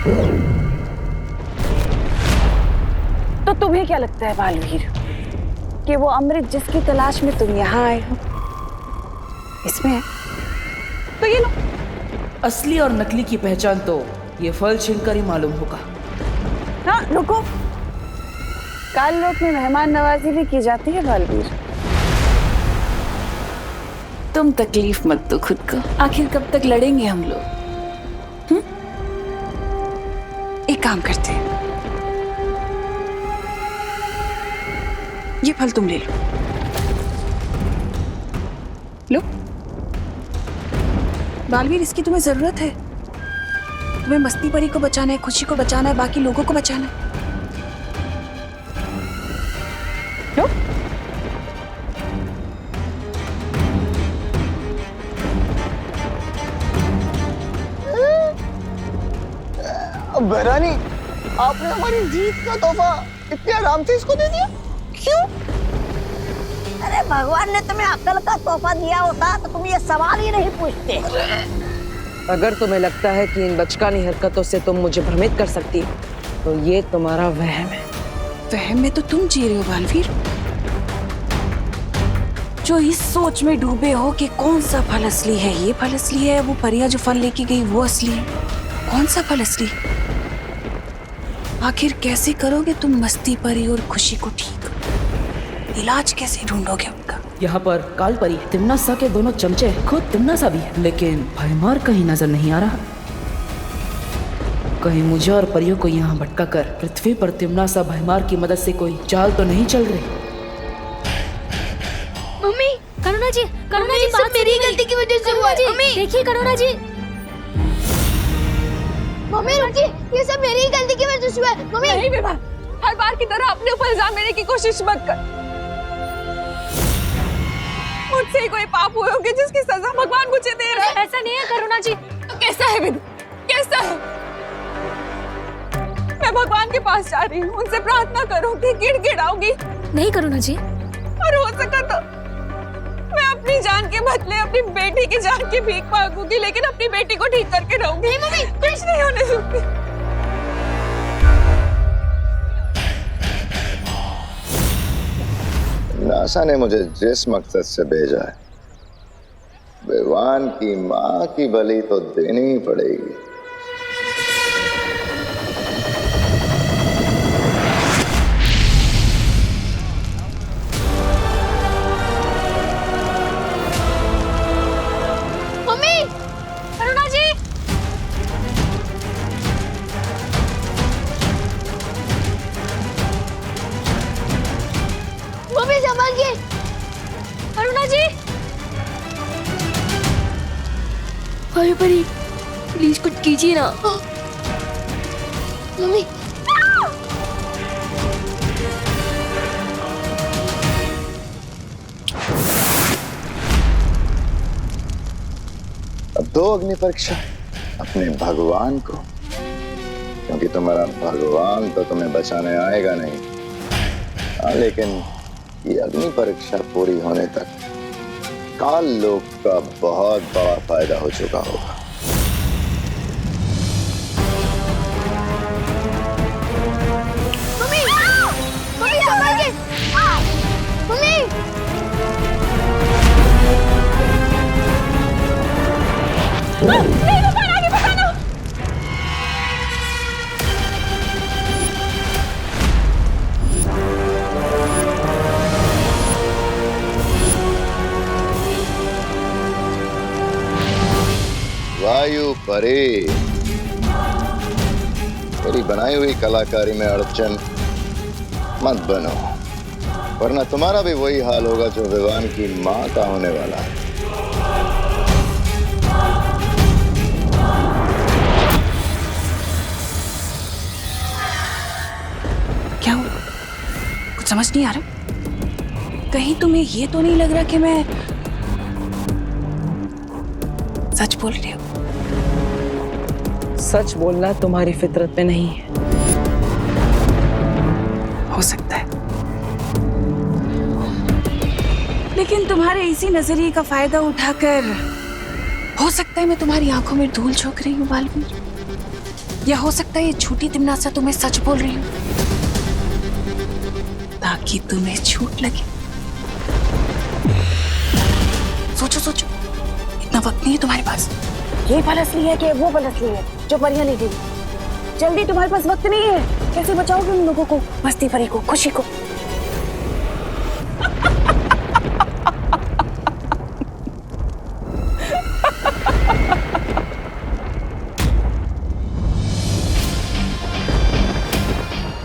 तो तुम्हें क्या लगता है बालवीर कि वो अमृत जिसकी तलाश में तुम यहाँ आए हो इसमें है? तो ये लो। असली और नकली की पहचान तो ये फल छीनकर ही मालूम होगा। हाँ रुको, काल लोक में मेहमान नवाजी भी की जाती है बालवीर। तुम तकलीफ मत दो खुद को, आखिर कब तक लड़ेंगे हम लोग? एक काम करते हैं, ये फल तुम ले लो। लो बालवीर, इसकी तुम्हें जरूरत है। तुम्हें मस्ती परी को बचाना है, खुशी को बचाना है, बाकी लोगों को बचाना है। लो। बहरानी, आपने हमारी जीत का तोहफा इतने आराम से इसको दे दिया क्यों? अरे भगवान ने तुम्हें अक्ल का तोहफा दिया होता तो तुम ये सवाल ही नहीं पूछते। अगर तुम्हें लगता है कि इन बचकानी हरकतों से तुम मुझे भ्रमित कर सकती हो तो ये तुम्हारा वहम है। वहम में तो तुम जी रहे हो बालवीर, जो इस सोच में डूबे हो कि कौन सा फल असली है, ये फल असली है, वो परियां जो फल लेके गई वो असली है। कौन सा फल असली? आखिर कैसे करोगे तुम मस्ती परी और खुशी को ठीक? इलाज कैसे ढूंढोगे उनका? यहाँ पर काल परी, तिम्नासा के दोनों चमचे, खुद तिम्नासा भी है, लेकिन भयमार कहीं नजर नहीं आ रहा। कहीं मुझे और परियों को यहाँ भटका कर पृथ्वी पर तिम्नासा भयमार की मदद से कोई चाल तो नहीं चल रही? मम्मी, करुणा जी, सब मेरी गलती की वजह से हुआ है। मम्मी देखिए करुणा जी। मम्मी रुकिए, ये सब मेरी गलती की वजह से हुआ है। मम्मी नहीं विभा, हर बार की तरह अपने ऊपर इल्जाम लेने की कोशिश मत कर। मुझसे कोई पाप हुए होंगे जिसकी सजा भगवान मुझे दे रहा है। ऐसा नहीं है करुणा जी। तो कैसा है विधु, कैसा है? मैं भगवान के पास जा रही हूँ, उनसे प्रार्थना करूंगी, गिड़गिड़ाऊंगी। नहीं करुणा जी, और हो सका तो मैं अपनी जान के बदले अपनी बेटी की जान की भीख मांगूंगी, लेकिन अपनी बेटी को ठीक करके रहूंगी। नहीं मम्मी, कुछ नहीं होने दूंगी। नासा ने मुझे जिस मकसद से भेजा है, भगवान की माँ की बलि तो देनी ही पड़ेगी। अरे परी प्लीज कुछ कीजिए ना। मम्मी अब दो अग्नि परीक्षा अपने भगवान को, क्योंकि तुम्हारा भगवान तो तुम्हें बचाने आएगा नहीं। लेकिन ये अग्नि परीक्षा पूरी होने तक काल लोक का बहुत बड़ा फायदा हो चुका होगा। Mummy, mummy संभालिए। मम्मी नहीं, भगवान आगे बचाना। वायु परी, मेरी बनाई हुई कलाकारी में अड़चन मत बनो, वरना तुम्हारा भी वही हाल होगा जो भगवान की माँ का होने वाला है। क्या हुआ? कुछ समझ नहीं आ रहा? कहीं तुम्हें ये तो नहीं लग रहा कि मैं सच बोल रही हूँ? सच बोलना तुम्हारी फितरत में नहीं है। हो सकता है, लेकिन तुम्हारे इसी नजरिए का फायदा उठाकर हो सकता है मैं तुम्हारी आंखों में धूल झोंक रही हूँ बालवीर। या हो सकता है ये झूठी तिमनासा तुम्हें सच बोल रही हो ताकि तुम्हें झूठ लगे। सोचो सोचो, इतना वक्त नहीं है तुम्हारे पास। ये पल असली है कि वो पल असली है जो परियां ले गई? जल्दी, तुम्हारे पास वक्त नहीं है। कैसे बचाओगे उन लोगों को, मस्ती परी को, खुशी को?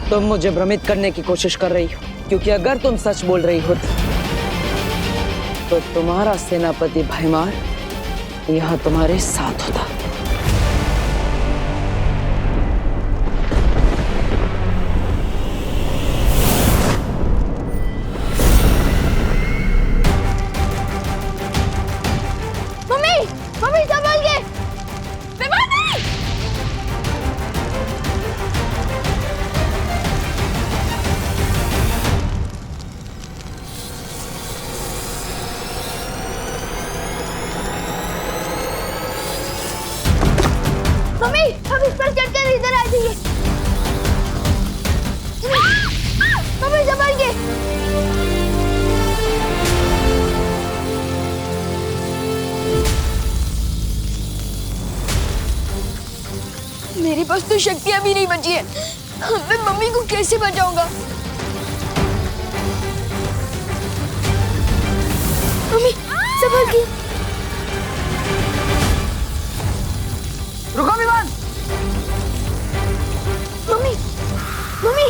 तुम मुझे भ्रमित करने की कोशिश कर रही हो, क्योंकि अगर तुम सच बोल रही होती तो तुम्हारा सेनापति भयमार यहाँ तुम्हारे साथ होता। मम्मी मम्मी संभाल के। मम्मी हम इस पर चढ़कर इधर आ जाइए। मम्मी संभाल के। मेरे पास तो शक्तियां भी नहीं बची है। मैं मम्मी को कैसे बचाऊंगा? मम्मी संभाल के। रुको विमान। मम्मी मम्मी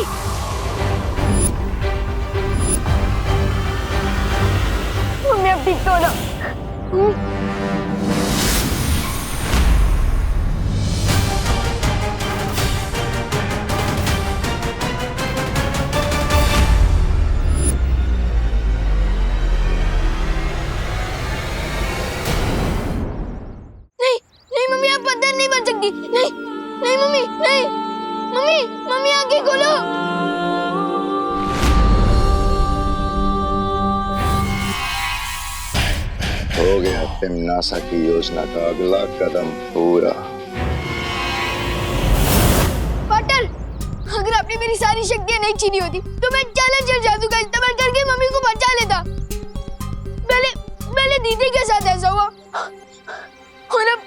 मम्मी अब ठीक तो हो ना? नहीं नहीं मम्मी, आप पत्थर नहीं बन सकती। नहीं नहीं मम्मी, नहीं मम्मी, मम्मी आंखें खोलो। हो गया तिमनासा की योजना का अगला कदम पूरा। पार्टनर, अगर आपने मेरी सारी शक्तियां नहीं छीनी होती तो मैं चैलेंजर जादू का इस्तेमाल करके मम्मी को बचा लेता। पहले दीदी के साथ ऐसा हुआ और अब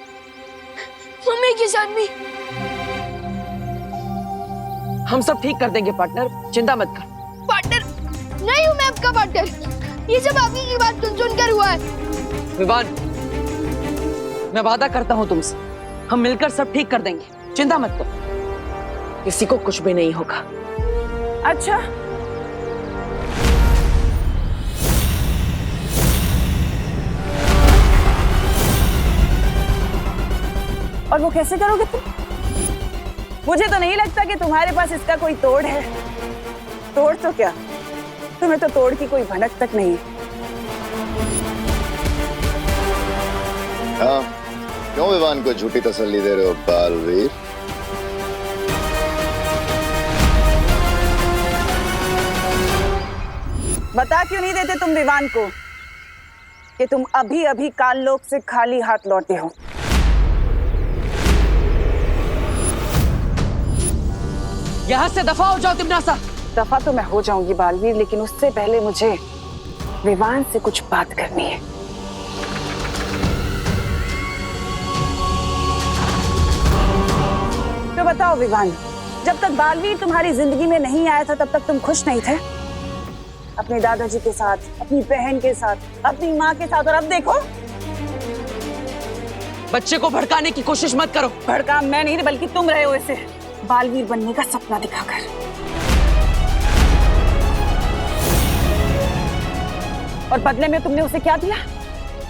मम्मी के साथ भी। हम सब ठीक कर देंगे पार्टनर, चिंता मत कर। पार्टनर नहीं हूँ मैं आपका पार्टनर। ये सब आपकी की बात सुनकर हुआ है। विवान, मैं वादा करता हूँ तुमसे, हम मिलकर सब ठीक कर देंगे, चिंता मत करो, किसी को कुछ भी नहीं होगा। अच्छा, और वो कैसे करोगे तुम? मुझे तो नहीं लगता कि तुम्हारे पास इसका कोई तोड़ है। तोड़ तो क्या, तुम्हें तो तोड़ की कोई भनक तक नहीं है। हाँ, क्यों विवान को झूठी तसल्ली दे रहे हो बालवीर? बता क्यों नहीं देते तुम विवान को कि तुम अभी अभी काललोक से खाली हाथ लौटे हो? यहाँ से दफा हो जाओ तिमनासा। दफा तो मैं हो जाऊंगी बालवीर, लेकिन उससे पहले मुझे विवान से कुछ बात करनी है। तो बताओ विवान, जब तक बालवीर तुम्हारी जिंदगी में नहीं आया था तब तक तुम खुश नहीं थे? अपने दादाजी के साथ, अपनी बहन के साथ, अपनी माँ के साथ, और अब देखो। बच्चे को भड़काने की कोशिश मत करो। भड़का मैं नहीं बल्कि तुम रहे हो इसे, बालवीर बनने का सपना दिखाकर। और बदले में तुमने उसे क्या दिया?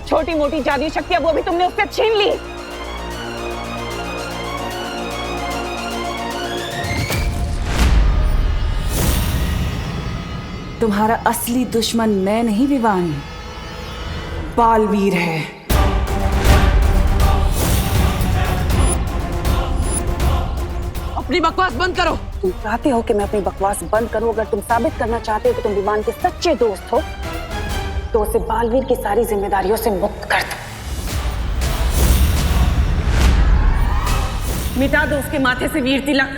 छोटी मोटी जादुई शक्तियां, वो भी तुमने उससे छीन ली। तुम्हारा असली दुश्मन मैं नहीं विवान, बालवीर है। अपनी बकवास बंद करो। तुम चाहते हो कि मैं अपनी बकवास बंद करूं? अगर तुम साबित करना चाहते हो कि तुम विवान के सच्चे दोस्त हो तो उसे बालवीर की सारी जिम्मेदारियों से मुक्त कर दो। मिटा दो उसके माथे से वीर तिलक,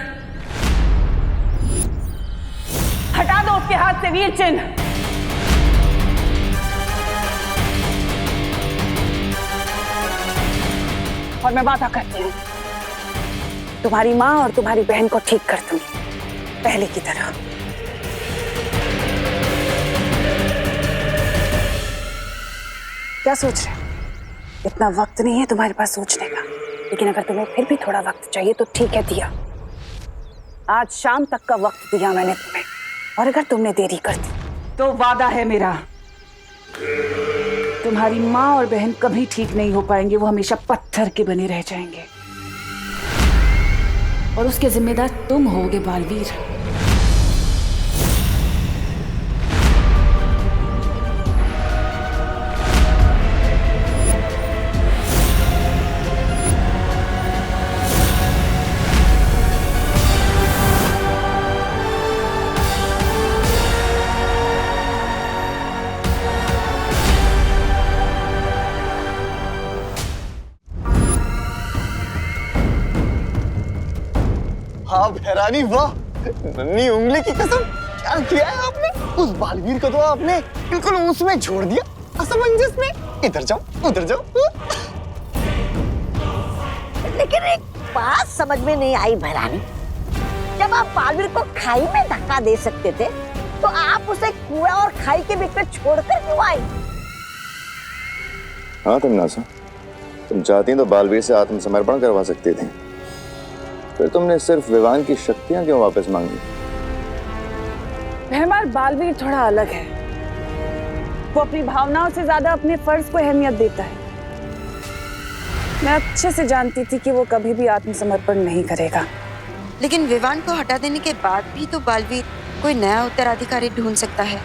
हटा दो उसके हाथ से वीर चिन्ह। और मैं वादा करती हूँ तुम्हारी माँ और तुम्हारी बहन को ठीक कर दूंगी पहले की तरह। क्या सोच रहे हो? इतना वक्त नहीं है तुम्हारे पास सोचने का, लेकिन अगर तुम्हें फिर भी थोड़ा वक्त चाहिए तो ठीक है, दिया। आज शाम तक का वक्त दिया मैंने तुम्हें, और अगर तुमने देरी कर दी तो वादा है मेरा, तुम्हारी माँ और बहन कभी ठीक नहीं हो पाएंगे, वो हमेशा पत्थर के बने रह जाएंगे। और उसके जिम्मेदार तुम होगे बालवीर। हाँ भैरानी, वाह, नन्ही उंगली की कसम, क्या किया है आपने? उस बालवीर को तो आपने बिल्कुल उसमें छोड़ दिया, असमंजस में। इधर जाओ, उधर जाओ। लेकिन एक बात समझ में नहीं आई भैरानी, जब आप बालवीर को खाई में धक्का दे सकते थे तो आप उसे कुआं और खाई के बीच में छोड़कर क्यों आई? हाँ तमन्नासा, तुम चाहती तो बालवीर से आत्मसमर्पण करवा सकती थी, फिर तुमने सिर्फ विवान की शक्तियां क्यों वापस मांगी? भैमार, बालवीर थोड़ा अलग है। वो अपनी भावनाओं से ज्यादा अपने फर्ज को अहमियत देता है। मैं अच्छे से जानती थी कि वो कभी भी आत्मसमर्पण नहीं करेगा। लेकिन विवान को हटा देने के बाद भी तो बालवीर कोई नया उत्तराधिकारी ढूंढ सकता है।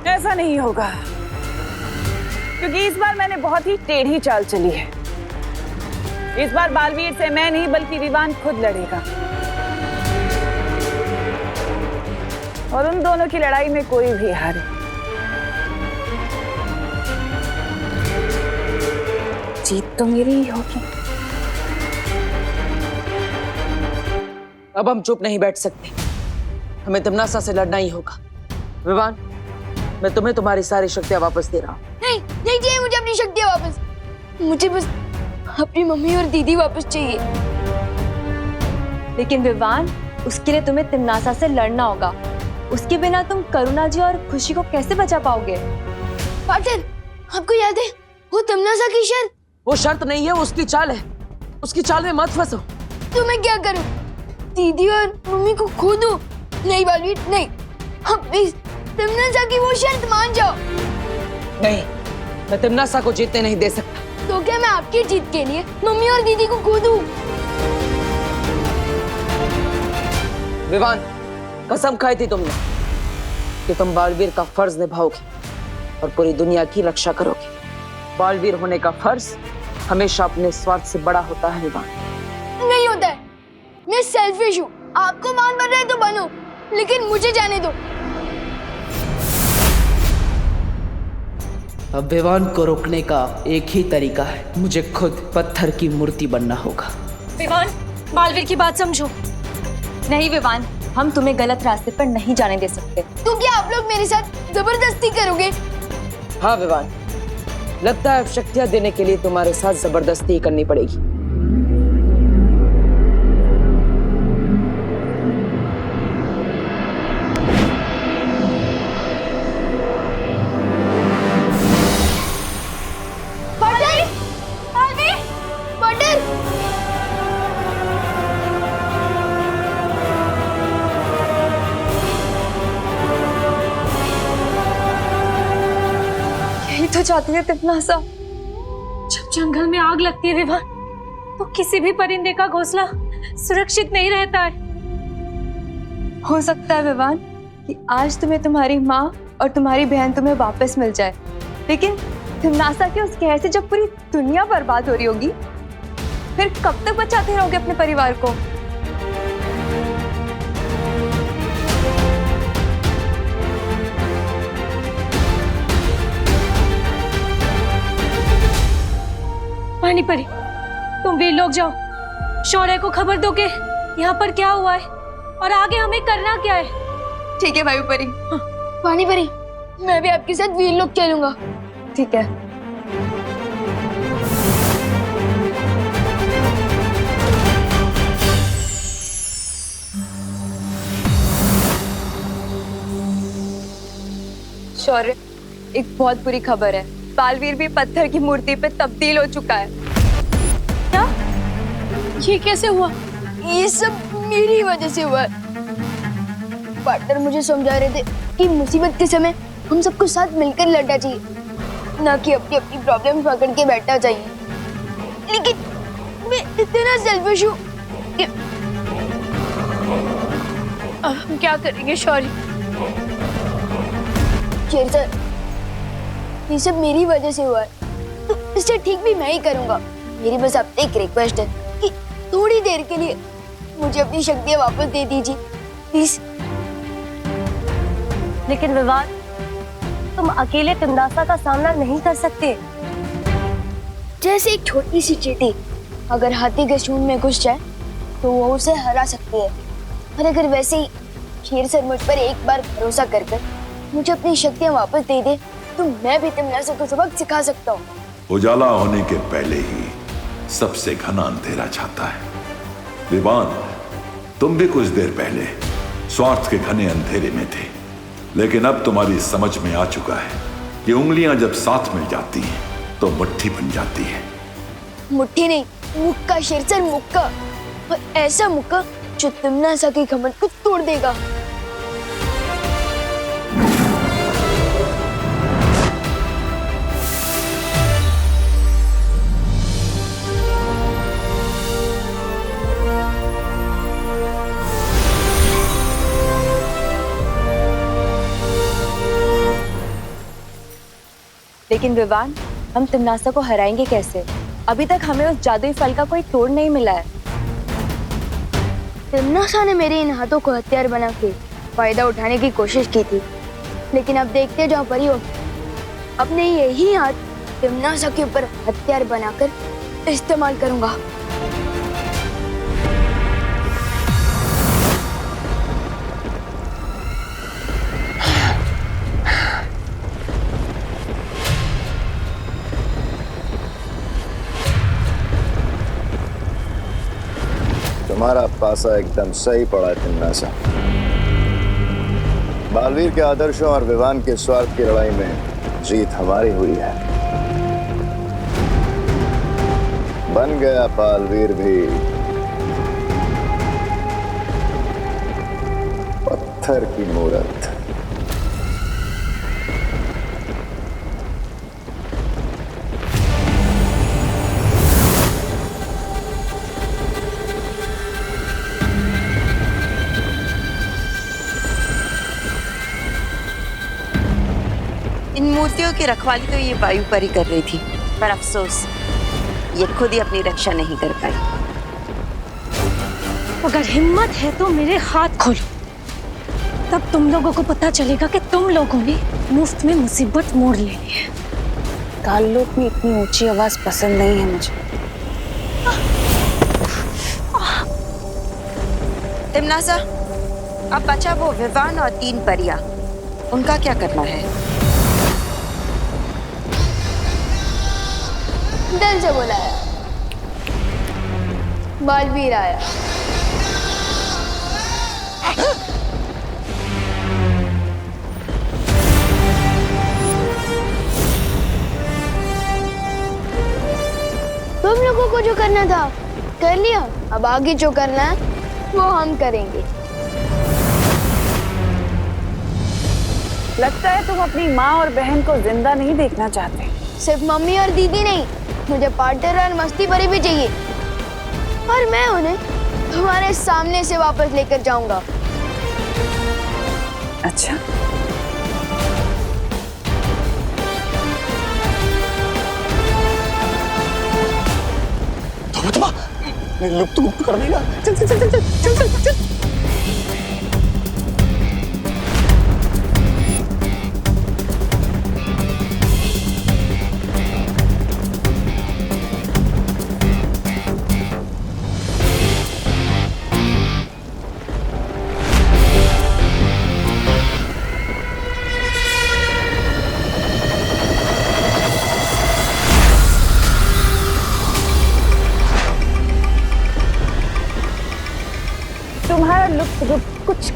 ऐसा नहीं होगा, क्योंकि इस बार मैंने बहुत ही टेढ़ी चाल चली है। इस बार बालवीर से मैं नहीं बल्कि विवान खुद लड़ेगा, और उन दोनों की लड़ाई में कोई भी हारे। जीत तो मेरी ही होगी। अब हम चुप नहीं बैठ सकते, हमें तमन्नासा से लड़ना ही होगा। विवान, मैं तुम्हें तुम्हारी सारी शक्तियां वापस दे रहा हूँ। नहीं, नहीं चाहिए मुझे अपनी शक्तियां वापस। मुझे बस अपनी मम्मी और दीदी वापस चाहिए। लेकिन विवान, उसके लिए तुम्हें तमन्नासा से लड़ना होगा। उसके बिना तुम करुणा जी और खुशी को कैसे बचा पाओगे? पाटिल, आपको याद है वो तमन्नासा की शर्त? वो शर्त नहीं है, वो उसकी चाल है। उसकी चाल में मत फंसो। तो मैं क्या करूं? दीदी और मम्मी को खो दूं? नहीं बालवीर, नहीं। अब प्लीज तमन्नासा की वो शर्त मान जाओ। नहीं, मैं तमन्नासा को जीतने नहीं दे सकता। तो क्या मैं आपकी जीत के लिए मम्मी और दीदी को खो दूं? विवान, कसम खाई थी तुमने कि तुम बालवीर का फर्ज निभाओगे और पूरी दुनिया की रक्षा करोगे। बालवीर होने का फर्ज हमेशा अपने स्वार्थ से बड़ा होता है विवान। नहीं होता है, मैं सेल्फिश हूँ। आपको मान बन रहे तो बनो, लेकिन मुझे जाने दो। अब विवान को रोकने का एक ही तरीका है, मुझे खुद पत्थर की मूर्ति बनना होगा। विवान, बालवीर की बात समझो। नहीं विवान, हम तुम्हें गलत रास्ते पर नहीं जाने दे सकते। तो क्या आप लोग मेरे साथ जबरदस्ती करोगे? हाँ विवान, लगता है अब शक्तियां देने के लिए तुम्हारे साथ जबरदस्ती ही करनी पड़ेगी। तो चाहती है तमन्नासा। जब जंगल में आग लगती है विवान, तो किसी भी परिंदे का घोंसला सुरक्षित नहीं रहता है। हो सकता है विवान कि आज तुम्हें तुम्हारी माँ और तुम्हारी बहन तुम्हें वापस मिल जाए, लेकिन तमन्नासा के उस कहर से जब पूरी दुनिया बर्बाद हो रही होगी, फिर कब तक बचाते रहोगे अपने परिवार को? पानी परी, तुम वीर लोग जाओ, शौर्य को खबर दो कि यहाँ पर क्या हुआ है और आगे हमें करना क्या है। ठीक है वायु परी। पानी परी, मैं भी आपके साथ वीर लोग चलूंगा। ठीक है। शौर्य, एक बहुत बुरी खबर है। बालवीर भी पत्थर की मूर्ति पे तब्दील हो चुका है। क्या? ये कैसे हुआ? ये सब मेरी वजह से हुआ है। पार्टनर मुझे समझा रहे थे कि मुसीबत के समय हम सबको साथ मिलकर लड़ना चाहिए, ना कि अपनी अपनी प्रॉब्लम पकड़ के बैठना चाहिए। लेकिन मैं इतना सेल्फिश हूँ कि अब हम क्या करेंगे शौर्य? शेर सर, ये सब मेरी वजह से हुआ है, तो इसे ठीक भी मैं ही करूंगा। मेरी बस आपसे एक रिक्वेस्ट है कि थोड़ी देर के लिए मुझे अपनी शक्तियाँ वापस दे दीजिए प्लीज। लेकिन विवान, तुम अकेले तिमनासा का सामना नहीं कर सकते। जैसे एक छोटी सी चींटी अगर हाथी के सूंड में घुस जाए तो वो उसे हरा सकती है, और अगर वैसे ही शेर सर मुझ पर एक बार भरोसा कर मुझे अपनी शक्तियाँ वापस दे दे तो मैं भी तिमनासा को सबक सिखा सकता हूँ। उजाला होने के पहले ही सबसे घना अंधेरा छाता है। विवान, तुम भी कुछ देर पहले स्वार्थ के घने अंधेरे में थे, लेकिन अब तुम्हारी समझ में आ चुका है कि उंगलियां जब साथ मिल जाती हैं तो मुट्ठी बन जाती है। मुट्ठी नहीं, मुक्का शेर सर, मुक्का। और ऐसा मुक्का जो तिमनासा के घमंड को तोड़ देगा। लेकिन विवान, हम तिमनासा को हराएंगे कैसे? अभी तक हमें उस जादुई फल का कोई तोड़ नहीं मिला है। तिमनासा ने मेरे इन हाथों को हथियार बना के फायदा उठाने की कोशिश की थी, लेकिन अब देखते जाओ परियों, अपने यही हाथ तिमनासा के ऊपर हथियार बनाकर इस्तेमाल करूंगा। तुम्हारा पासा एकदम सही पड़ा तिमनासा। बालवीर के आदर्शों और विवान के स्वार्थ की लड़ाई में जीत हमारी हुई है। बन गया बालवीर भी पत्थर की मूरत। इन मूर्तियों की रखवाली तो ये वायु परी कर रही थी, पर अफसोस ये खुद ही अपनी रक्षा नहीं कर पाई। अगर हिम्मत है तो मेरे हाथ खोलो, तब तुम लोगों को पता चलेगा कि तुम लोगों ने मुफ्त में मुसीबत मोड़ लेनी है। काललोक में इतनी ऊंची आवाज पसंद नहीं है मुझे। तिमनासा, अब बचा वो विवान और 3 परियां, उनका क्या करना है? डर से बुलाया, बालवीर आया। तुम लोगों को जो करना था कर लिया, अब आगे जो करना है वो हम करेंगे। लगता है तुम अपनी माँ और बहन को जिंदा नहीं देखना चाहते। सिर्फ मम्मी और दीदी नहीं, मुझे पार्टनर और मस्ती परी भी चाहिए, और मैं उन्हें तुम्हारे सामने से वापस लेकर जाऊंगा। अच्छा, लुप्त गुप्त कर देगा। चल चल चल चल चल चल चल चल।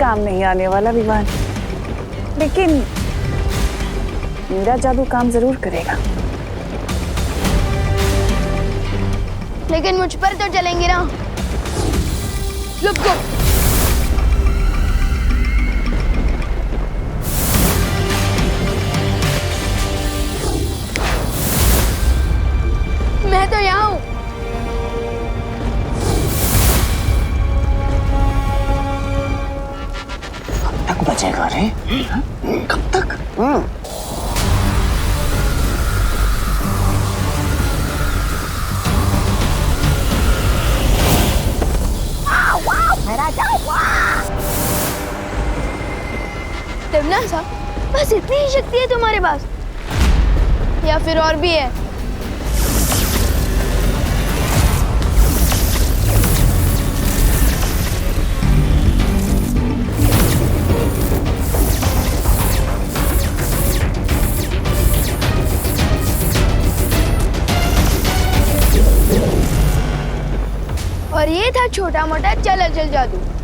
काम नहीं आने वाला विवान, लेकिन मेरा जादू काम जरूर करेगा। लेकिन मुझ पर तो चलेंगे ना। Let's go. मैं तो यहाँ हूँ। कब तक बचेगा रे? कब तक? सा बस इतनी ही शक्ति है तुम्हारे पास या फिर और भी है? और ये था छोटा मोटा चल जादू।